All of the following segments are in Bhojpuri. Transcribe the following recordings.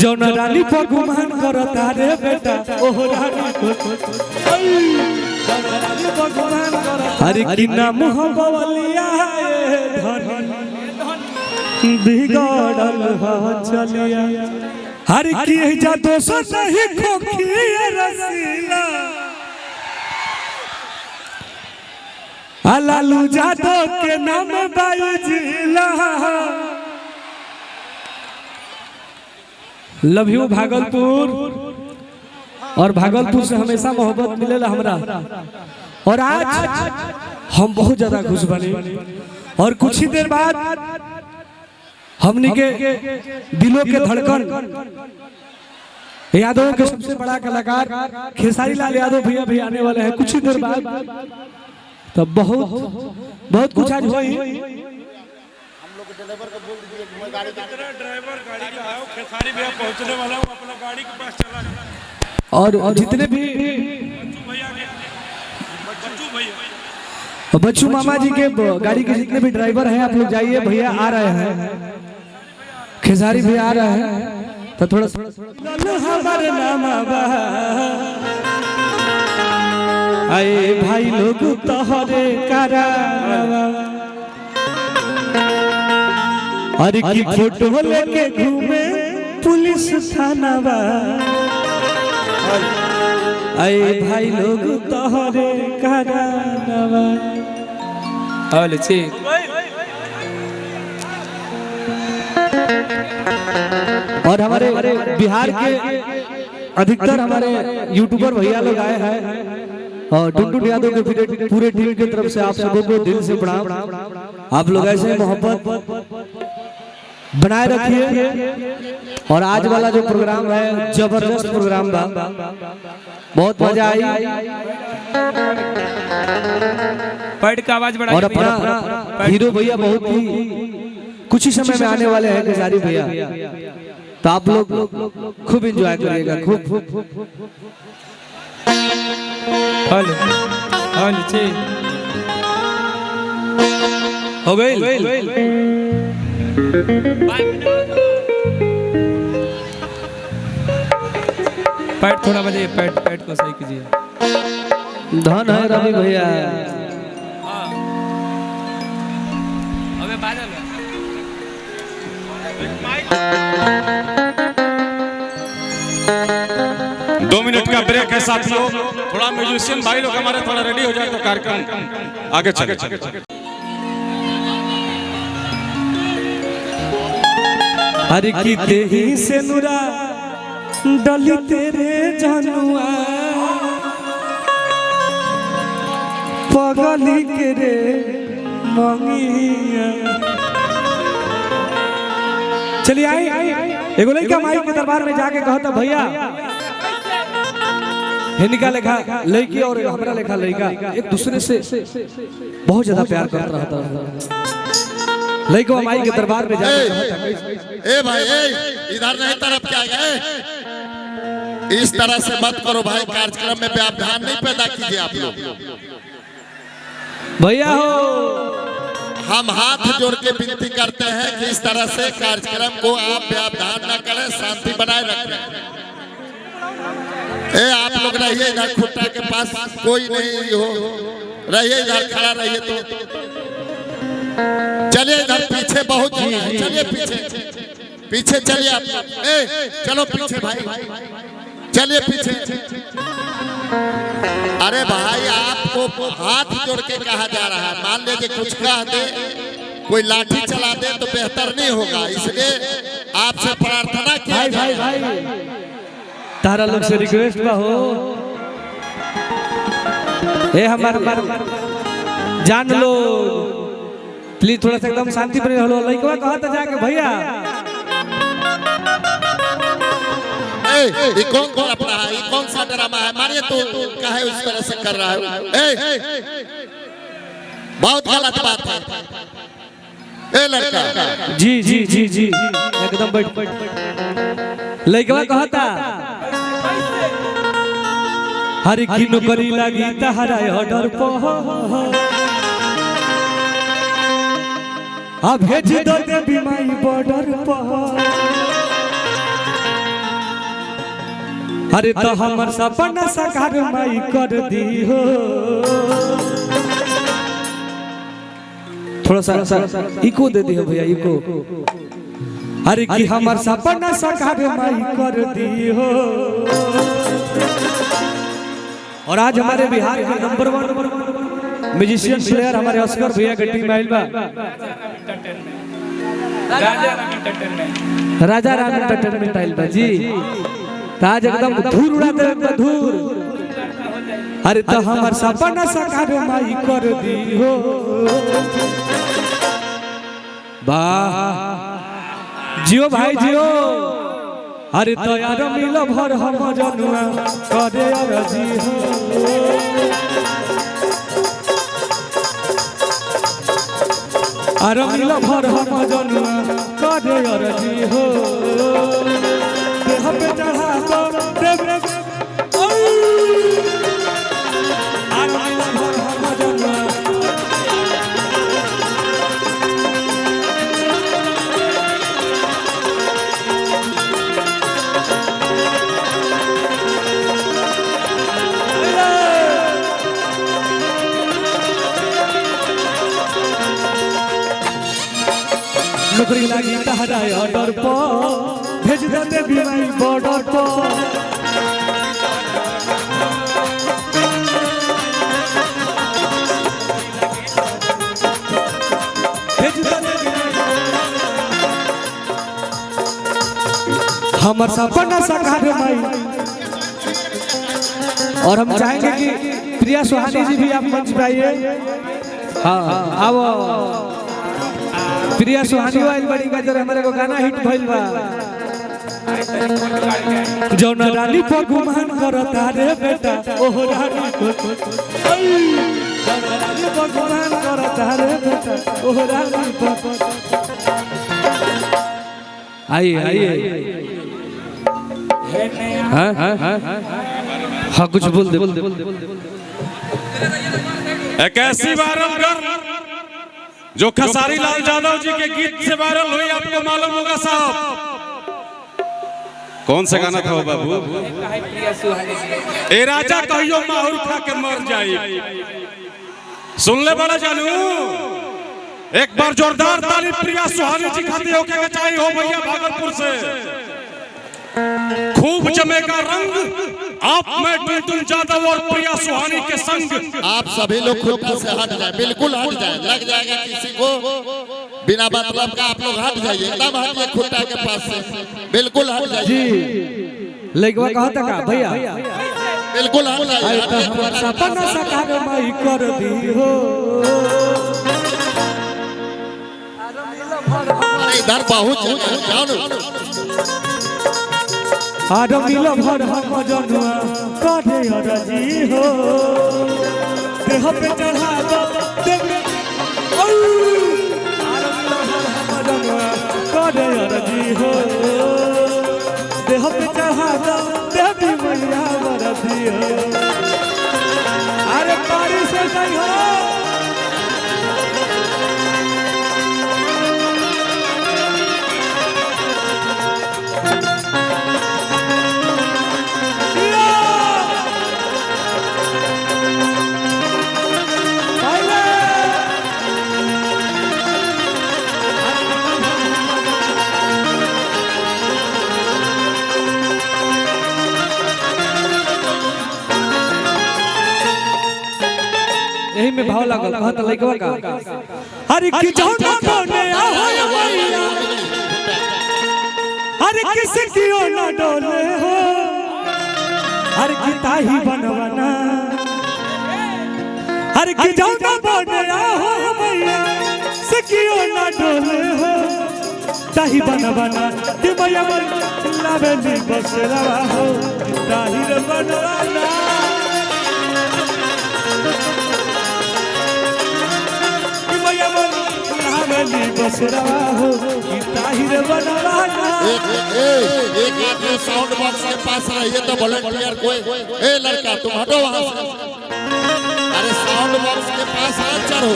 जौन रानी पर गुमान करता रे बेटा ओह रानी अरे कि नाम बवलिया धन बिगड़ल हो चलिया हर की जा दोसर नहीं खोखिए रसीला लालू यादव के नाम बाईजिला लव यू भागलपुर और भागलपुर से हमेशा मोहब्बत मिलेला हमरा और आज हम बहुत ज्यादा खुश बने और कुछ ही देर बाद हमनी के दिलों के धड़कन यादव के सबसे बड़ा कलाकार खेसारी लाल यादव भैया भी आने वाले हैं कुछ ही देर बाद तो बहुत कुछ आज हुई हम लोग ड्राइवर को बोल दीजिए कि मैं गाड़ी ड्राइवर गाड़ी का आओ खेसारी भैया पहुंचने वाला हूं अपना गाड़ी के पास चला जाना और जितने भी बच्चू मामा जी के गाड़ी के जितने भी ड्राइवर हैं आप लोग जाइए भैया आ रहे हैं खेसारी भैया आ रहे हैं तो थोड़ा हमारे नाम आए भाई लोग तोहरे करा अरे की फोटो लेके घूमे पुलिस थाना आए भाई लोग तोहरे करा और हमारे बिहार के अधिकतर हमारे यूट्यूबर भैया लोग आए हैं और टुनटुन यादव के पूरे टीम की तरफ से आप सबों को दिल से प्रणाम। आप लोग ऐसे मोहब्बत बनाए रखिए और आज वाला जो प्रोग्राम है जबरदस्त प्रोग्राम था बहुत मजा आई पैड का आवाज बढ़ा और अपना हीरो भैया बहुत ही कुछ ही समय में आने वाले हैं खेसारी भैया तो आप लोग खूब एंजॉय करिएगा खूब हेलो हेलो चे हो गई पैड थोड़ा बजाइए पैड को सही कीजिए धन है रवि भैया अबे बादल 2 मिनट का ब्रेक है साथियों थोड़ा म्यूजिशियन भाई लोग हमारे थोड़ा रेडी हो जाए तो कार्यक्रम आगे चले हर की तेही से नुरा डली तेरे जनुआ पगली के रे मंगिया चलिए आई एगो लड़का माई के दरबार में जाके कहता भैया हिनिका लेखा लड़की और हमरा लेखा लड़का एक दूसरे से बहुत ज्यादा प्यार करता रहता लड़का माई के दरबार में जाके कहता ए भाई इधर नहीं तरफ क्या गए इस तरह से मत करो भाई कार्यक्रम में व्यवधान नहीं पैदा कीजिए आप लोग भैया हो हम हाथ जोड़ के विनती करते हैं कि इस तरह से कार्यक्रम को आप व्यवधान न करें शांति बनाए रखें आप लोग रहिए इधर खुट्टा के पास कोई नहीं हो रहिए इधर खड़ा रहिए तो चलिए इधर पीछे बहुत चलिए पीछे चलिए आप चलो पीछे भाई चलिए पीछे अरे भाई आपको हाथ जोड़ के कहा जा रहा है मान लीजिए कुछ कह दे कोई लाठी चला दे तो बेहतर नहीं होगा इसलिए आपसे प्रार्थना की भाई तारा लोग से रिक्वेस्ट बा हो ए हमार जान लो प्लीज थोड़ा सा एकदम शांति बने रहो लइकवा कहता जाके भैया ये कौन अपना है ये कौन सा ड्रामा है मानिए तो काहे उस तरह से कर रहा है बहुत गलत बात है लड़का जी एकदम बैठ लइकवा कहता हर की नौकरी लगी तहरा ऑर्डर पर आ भेज दो देवी माई बॉर्डर पर अरे तो हमर सपना साकार माई कर दी हो। थोड़ा सा इको दे दी हो भैया, इको। अरे कि हमर सपना साकार माई कर दी हो। और आज हमारे बिहार के नंबर 1 म्यूजिशियन प्लेयर हमारे अस्कर भैया की टीम आइल बा। राजा राम एंटरटेनमेंट आइल बा जी। आज एकदम धूल उड़ा दे धूल। अरे तो हमर सपना साकार माई कर दी हो। वाह जियो भाई जियो। अरे तो यार मिलो भर हम जनुआ करे अरजी हो। अरे मिलो भर हम जनुआ करे अरजी हो। देह पे चढ़ा तो देव अरे मिलो भर हम जनुआ। नौकरी लागी तहरा ऑर्डर पर भेज दे बिनाई बॉर्डर पर। भेज दे हमर सपना साकार माई। और हम चाहेंगे कि प्रिया सुहानी जी भी आप मंच पे आइए। हाँ आओ प्रिया सुहानी वाइल बड़ी गजर हमारे को गाना हिट भइल बा। जौना रानी पर गुमान करता रे बेटा ओह रानी को। जौना रानी पर गुमान करता रे बेटा ओह रानी को। आइए आइए। हाँ कुछ बोल दे। एक ऐसी वायरल कर जो खसारी लाल यादव जी के गीत से वायरल हुई, आपको मालूम होगा साहब। कौन सा गाना था वो बाबू? ए राजा कहियो माहौर खा के मर जाई। सुन ले बड़ा जानू, एक बार जोरदार ताली प्रिया सुहानी जी खाती होके के चाहिए हो भैया भागलपुर से। खूब जमेगा रंग आप में टुनटुन यादव और प्रिया सुहानी के संग। आप सभी लोग खुद से हट जाए, बिल्कुल हट जाए। लग जाएगा किसी को बिना मतलब का, आप लोग हट जाइए, एकदम हटिए खुट्टा के पास से, बिल्कुल हट जाइए जी। लेगवा कहता का भैया बिल्कुल हट जाइए। तो हमर सपना साकार माई कर दी हो। इधर पहुंच जाओ। आरो मिलो भर हम जनुआ करे अरजी हो। देह पे चढ़ा दो देव आरो मिलो भर हम जनुआ करे अरजी हो। देह पे चढ़ा दो देवी मैया वरदी हो। अरे पारी से नहीं हो। यही में भाव लागल कहत लइकवा का। अरे कि जौना बने आहो मैया। अरे किसी कियो ना डोले हो। अरे कि ताही बनवना। अरे कि जौना बने आहो मैया से कियो ना डोले हो। ताही बनवना कि मैया मन लावेली बसरा हो। ताही रे बनवना बसरा हो। ताहिर बनवाना। एक आदमी साउंड बॉक्स के पास रहिए तो वॉलंटियर कोई। ए लड़का तुम हटो वहां से। अरे साउंड बॉक्स के पास आ चढ़ो।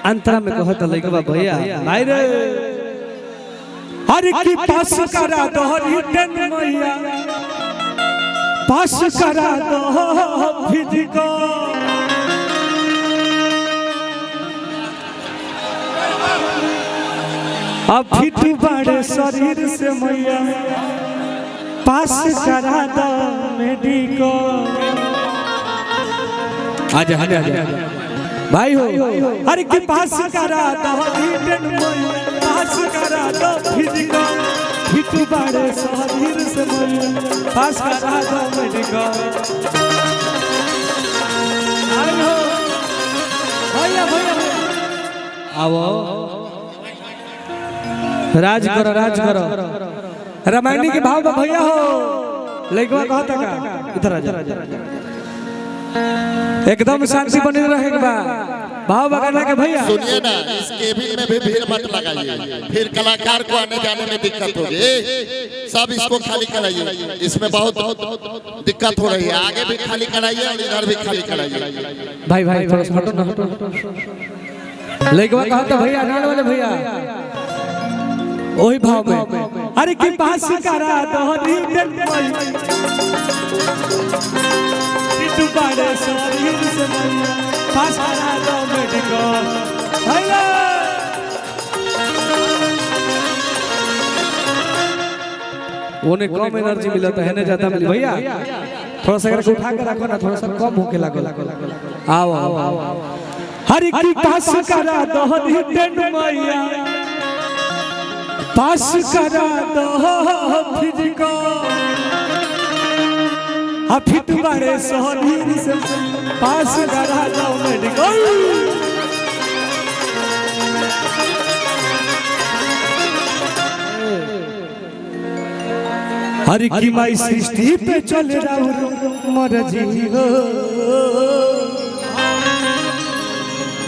अंतरा में कहत लइकवा भैया भाई रे हर की पास करा दो रिटर्न मैया पास करा दो फिजिको अब फिट बड़े शरीर से मैया पास करा दो मेडिको आजा आजा भाई हो हर की पास करा दो रिटर्न मैया पास करा दो फिजिको फिट बड़े शरीर से मैया पास करा दो मेडिको आयो भैया भैया आओ राज करो रामायणी के भाव में भैया हो लइकवा कहता का इधर आ जा एकदम शांति बनी रहे के बा भाव बगाना के भैया सुनिए ना, इस केबिन में भी भीड़ मत लगाइए, फिर कलाकार को आने जाने में दिक्कत होगी। सब इसको खाली कराइए, इसमें बहुत दिक्कत हो रही है। आगे भी खाली कराइए और इधर भी खाली कराइए। भाई भाई थोड़ा सा हटो ना हटो लइकवा कहता भैया नाल वाले भैया वही भाव में अरे की पास करा दो रिटर्न मैया तू बड़े शरीर से मैया पास करा दो मेडिको भैया उन्हें कम एनर्जी मिलता है ना ज्यादा मिली भैया थोड़ा सा करके उठा के रखो ना थोड़ा सा कम होके लागो आओ हर की पास करा दो रिटर्न मैया पास करा दो फिजिको फिट बड़े शरीर से पास करा दो मेडिको हर की माई सृष्टि पे चल रहा मरजी हो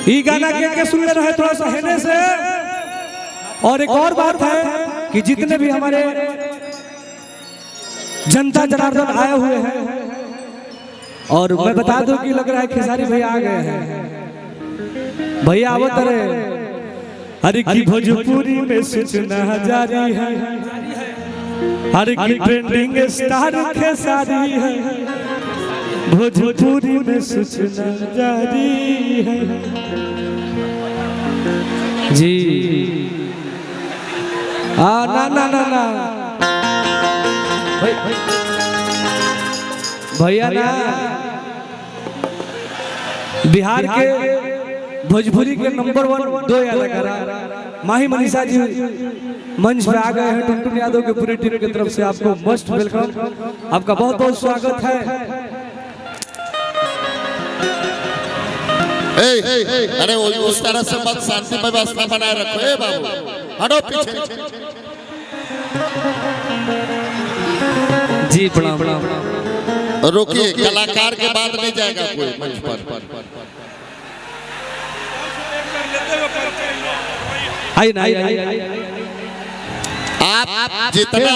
ई गाना के सुन रहे थोड़ा सा हेने से। और एक और बात है कि जितने भी हमारे जनता जनार्दन आए हुए हैं और मैं बता दूं कि लग रहा है खेसारी भैया आ गए हैं भैया आवत रहे हर की भोजपुरी में सूचना जारी है हर की ट्रेंडिंग स्टार खेसारी है भोजपुरी में सूचना जारी है जी ना ना ना ना भैया ना बिहार के भोजपुरी के नंबर 1 2 अदाकारा माही मनीषा जी मंच पे आ गए हैं। टुनटुन यादव के पूरी टीम की तरफ से आपको मोस्ट वेलकम, आपका बहुत बहुत स्वागत है। अरे उस तरह से मत, शांति व्यवस्था बनाए रखो। बाबू हटो पीछे। जी प्रणाम। रुकिए, कलाकार के बाद नहीं जाएगा कोई मंच पर। आई ना आप जितना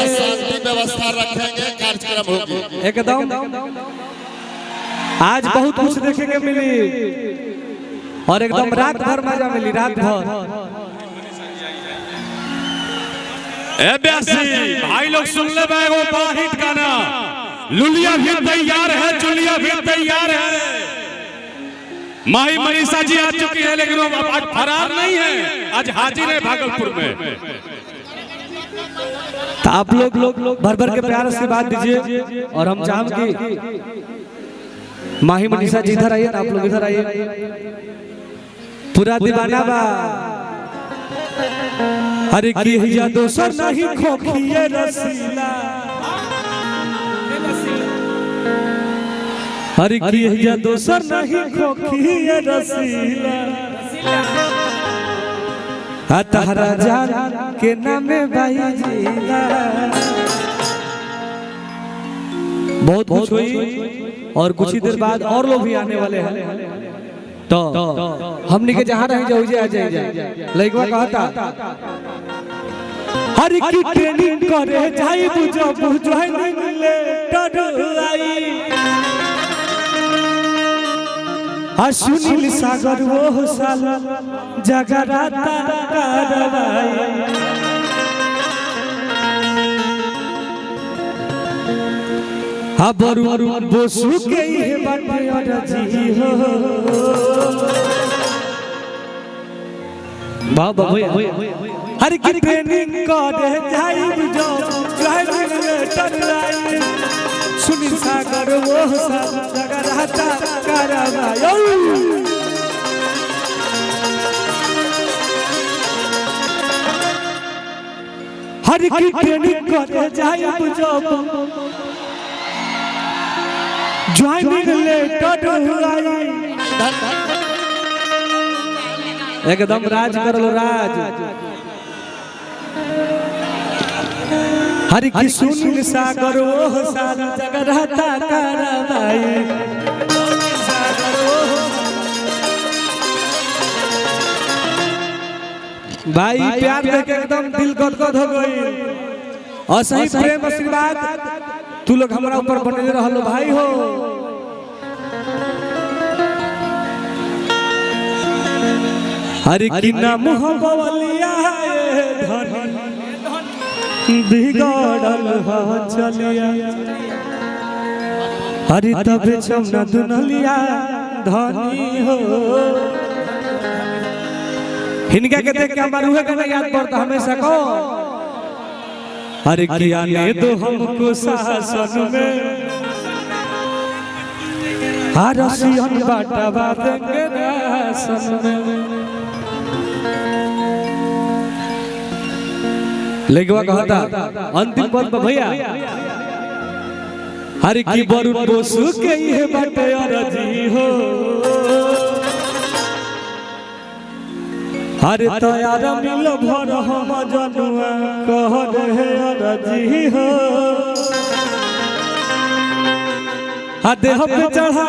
शांति व्यवस्था रखेंगे कार्यक्रम होगी एकदम। आज बहुत कुछ देखने को मिली और एकदम रात भर मजा मिली, रात भर। भाई लोग सुन ले वो बड़ा हिट गाना लुलिया भी तैयार है, जुलिया भी तैयार है। माही मनीषा जी आ चुकी है लेकिन वो आज फरार नहीं है, आज हाजिर है भागलपुर में। तो आप लोग भर भर के प्यार से बात दीजिए और हम चाहें कि माही मनीषा जी इधर आइए, आप लोग इधर आइए। पूरा दीवाना बा हरे की हिया दोसर नहीं खोखिए रसीला हरे की हिया दोसर नहीं खोखिए रसीला तहरा जान के नामे भाई जिला। बहुत कुछ हुई और कुछ ही देर बाद और लोग भी आने वाले हैं। तो हमने के जहाँ रहे जाओ आ जाए लइकवा कहता हर की ट्रेनिंग करे जाई बुझो बुझो नहीं मिले डर आई सुनील सागर वो साला जगराता करवाई बरू बोसू के बाटे अरजी हो बाबा हर की ट्रेनिंग करे जाई जो ड्राइविंग टरलाई सुनील सागर वो साला जगराता करवाई हर की ट्रेनिंग करे जाई जो ज्वाइनिंग लेटर आई एकदम राज कर लो राज हरि की सुनील सागर वो साला जगराता करवाई भाई प्यार देख एकदम दिल गदगद हो गई और सही प्रेम आशीर्वाद तू लोग हमारा ऊपर बने रहलो भाई हो हरि की नाम बवलिया धन बिगड़ल हो चलिया हरि तबे चमना दुनलिया धनी हो हिनका के देख के हमारा रूह के याद पड़ता हमेशा को हरि की आने दो हमको शासन में हर सियन बाटा बातेंगे रासन में लेगवा कहता अंतिम पद पर भैया हरि की वरुण बोसू के ये बाटे अरजी हो हरे तैयार मिल भर हम जनुआ कह रहे अरजी हो देह पे चढ़ा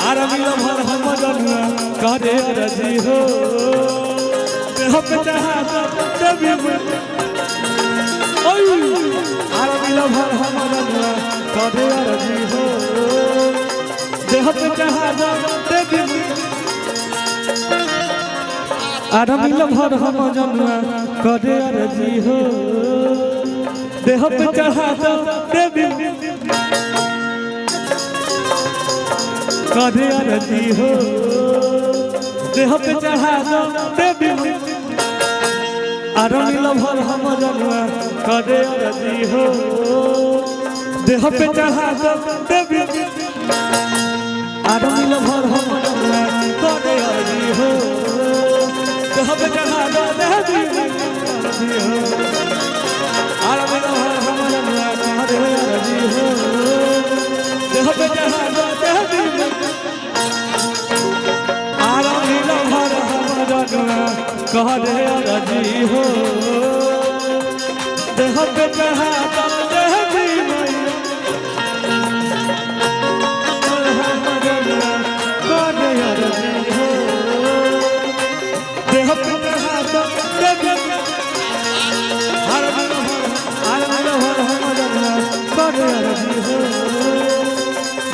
आर मिल भर हम जनुआ कह रहे अरजी हो देह पे चढ़ा देवी आर मिल भर हम जनुआ कह रहे अरजी हो देह पे चढ़ा देवी आर मिल भर हम जनुआ कह रहे अरजी हो देह पे चढ़ा देवी कह रहे अरजी हो देह पे चढ़ा देवी आर मिल भर हम जनुआ कह रहे अरजी हो देह पे चढ़ा देवी आर मिल भर हम जनुआ कह रहे अरजी हो देह पे चढ़ा देवी आर मिल भर हम जनुआ कह रहे अरजी हो देह पे चढ़ा देवी आर मिल भर हम जनुआ कह रहे अरजी हो देह पे चढ़ा देवी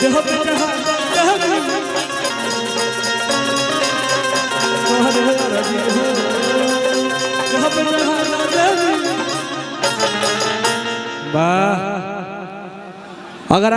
देह पे चढ़ा देवी